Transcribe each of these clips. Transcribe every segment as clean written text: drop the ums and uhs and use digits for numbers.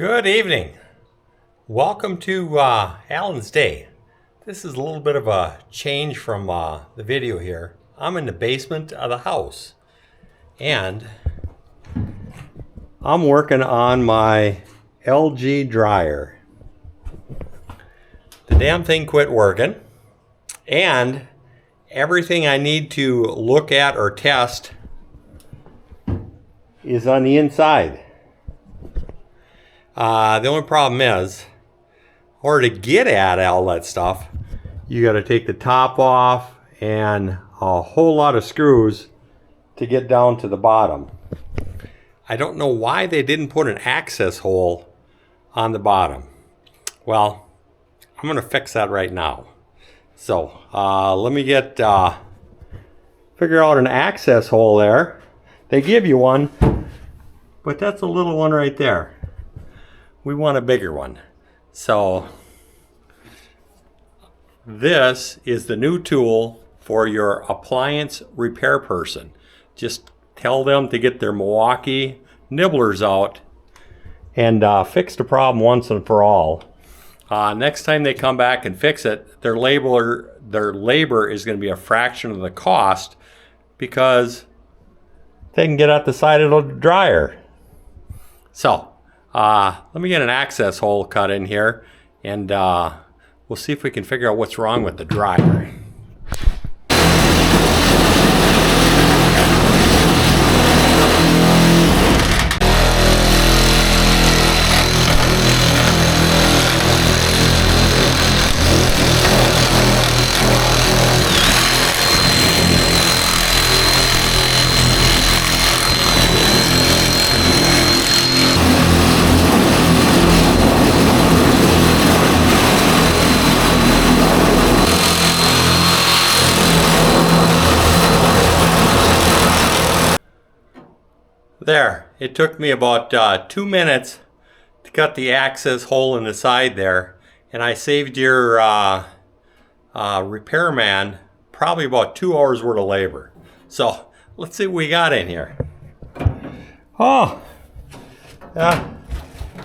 Good evening. Welcome to Alan's Day. This is a little bit of a change from the video here. I'm in the basement of the house and I'm working on my LG dryer. The damn thing quit working and everything I need to look at or test is on the inside. The only problem is, in order to get at all that stuff, you got to take the top off and a whole lot of screws to get down to the bottom. I don't know why they didn't put an access hole on the bottom. Well, I'm going to fix that right now. So let me figure out an access hole there. They give you one, but that's a little one right there. We want a bigger one. So this is the new tool for your appliance repair person. Just tell them to get their Milwaukee Nibblers out and fix the problem once and for all. Next time they come back and fix it, their labor is going to be a fraction of the cost because they can get at the side of the dryer. So let me get an access hole cut in here and we'll see if we can figure out what's wrong with the dryer. There, it took me about 2 minutes to cut the access hole in the side there, and I saved your repairman probably about 2 hours worth of labor. So let's see what we got in here. Oh, yeah,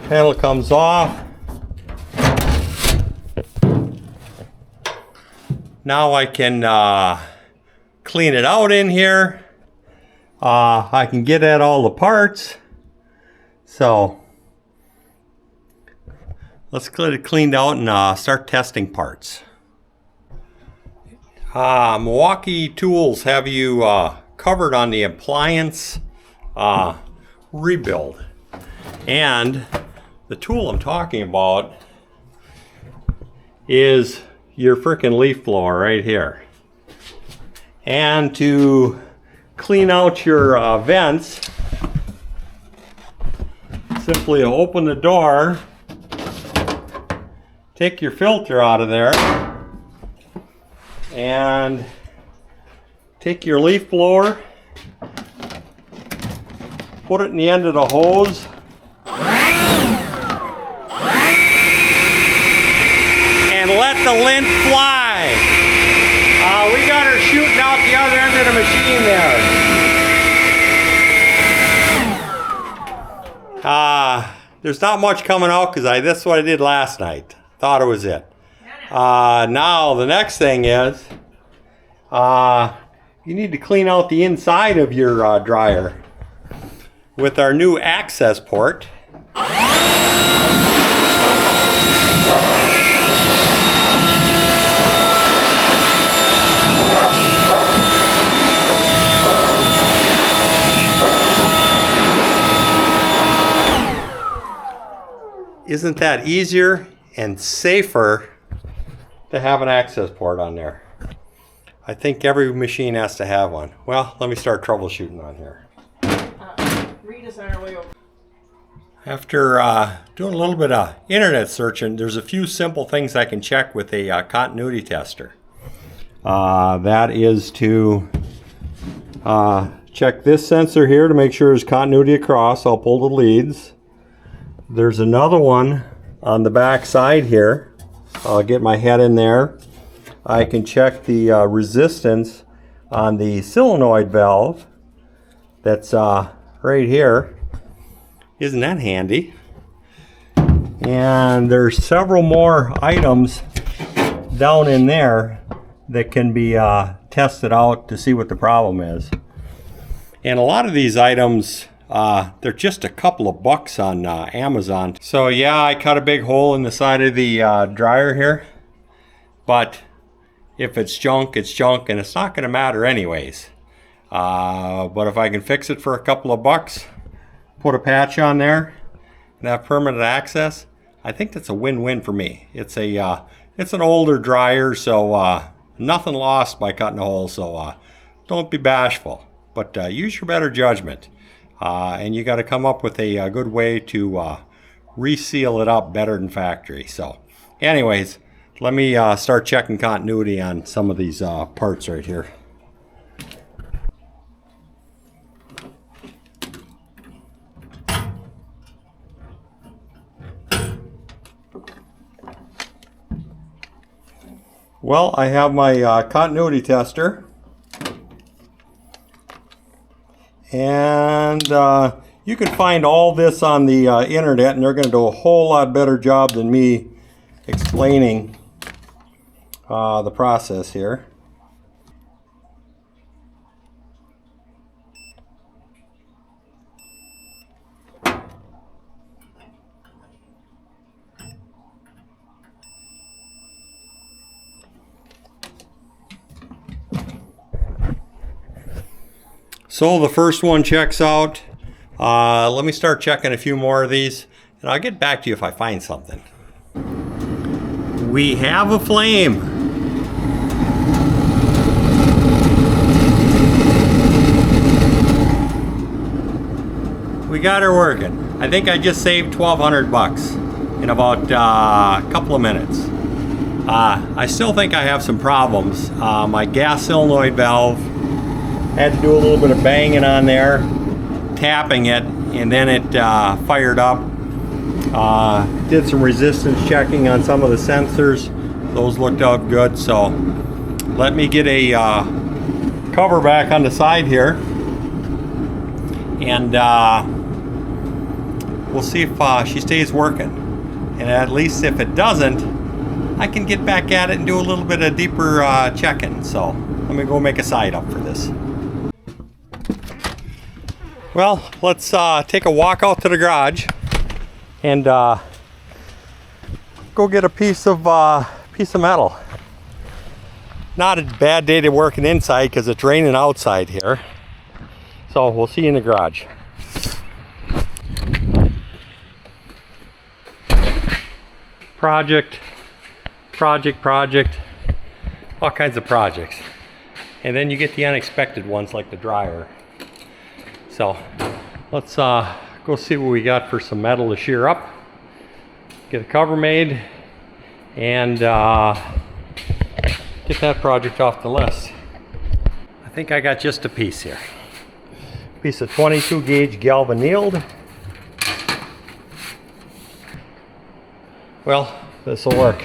panel comes off. Now I can clean it out in here. I can get at all the parts. So let's get it cleaned out and start testing parts. Milwaukee tools have you covered on the appliance rebuild. And the tool I'm talking about is your frickin' leaf blower right here. And to clean out your vents, simply open the door, take your filter out of there, and take your leaf blower, put it in the end of the hose, and let the lint fly. We got her shooting out the other end of the machine there. There's not much coming out because that's what I did last night. Thought it was it. Now the next thing is you need to clean out the inside of your dryer with our new access port. Isn't that easier and safer to have an access port on there? I think every machine has to have one. Well, let me start troubleshooting on here. Rita's on her way over. After doing a little bit of internet searching, there's a few simple things I can check with a continuity tester. That is to check this sensor here to make sure there's continuity across. I'll pull the leads. There's another one on the back side here. I'll get my head in there. I can check the resistance on the solenoid valve that's right here. Isn't that handy? And there's several more items down in there that can be tested out to see what the problem is. And a lot of these items, they're just a couple of bucks on Amazon. So yeah, I cut a big hole in the side of the dryer here. But if it's junk, it's junk, and it's not going to matter anyways. But if I can fix it for a couple of bucks, put a patch on there, and have permanent access, I think that's a win-win for me. It's an older dryer, so nothing lost by cutting a hole. So don't be bashful, but use your better judgment. And you got to come up with a good way to reseal it up better than factory. So, anyways, let me start checking continuity on some of these parts right here. Well, I have my continuity tester, and you can find all this on the internet, and they're going to do a whole lot better job than me explaining the process here. So the first one checks out. Let me start checking a few more of these, and I'll get back to you if I find something. We have a flame. We got her working. I think I just saved 1,200 bucks in about a couple of minutes. I still think I have some problems. My gas solenoid valve, had to do a little bit of banging on there, tapping it, and then it fired up. Did some resistance checking on some of the sensors. Those looked out good, so let me get a cover back on the side here, and we'll see if she stays working. And at least if it doesn't, I can get back at it and do a little bit of deeper checking. So let me go make a side up for this. Well, let's take a walk out to the garage and go get a piece of metal. Not a bad day to working inside because it's raining outside here. So we'll see you in the garage. Project, all kinds of projects. And then you get the unexpected ones like the dryer. So let's go see what we got for some metal to shear up, get a cover made, and get that project off the list. I think I got just a piece here. Piece of 22 gauge galvanized. Well, this will work.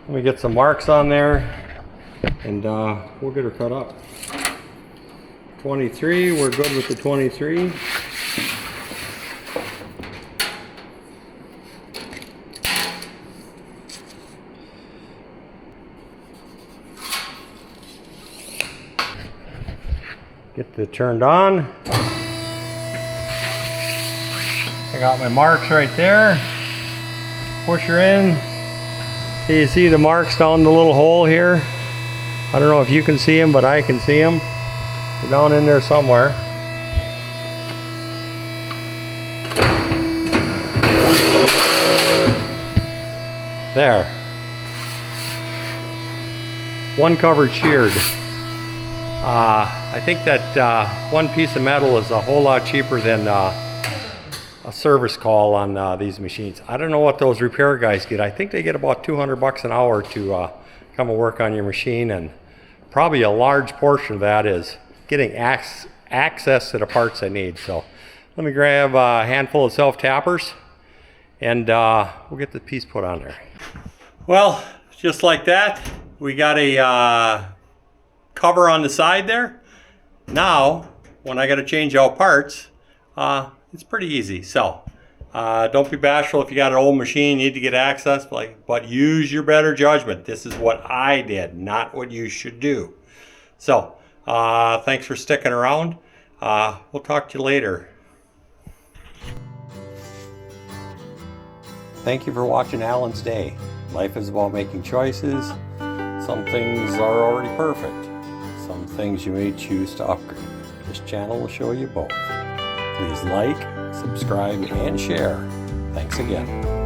Let me get some marks on there, and we'll get her cut up. 23, we're good with the 23. Get it turned on. I got my marks right there. Push her in. So you see the marks down the little hole here. I don't know if you can see them, but I can see them. They're down in there somewhere. There. One cover sheared. I think that one piece of metal is a whole lot cheaper than a service call on these machines. I don't know what those repair guys get. I think they get about 200 bucks an hour to come and work on your machine, and probably a large portion of that is getting access to the parts I need. So let me grab a handful of self-tappers, and we'll get the piece put on there. Well, just like that, we got a cover on the side there. Now, when I got to change out parts, it's pretty easy. So Don't be bashful if you got an old machine, you need to get access, but use your better judgment. This is what I did, not what you should do. So, thanks for sticking around. We'll talk to you later. Thank you for watching Alan's Day. Life is about making choices. Some things are already perfect. Some things you may choose to upgrade. This channel will show you both. Please like, subscribe, and share. Thanks again.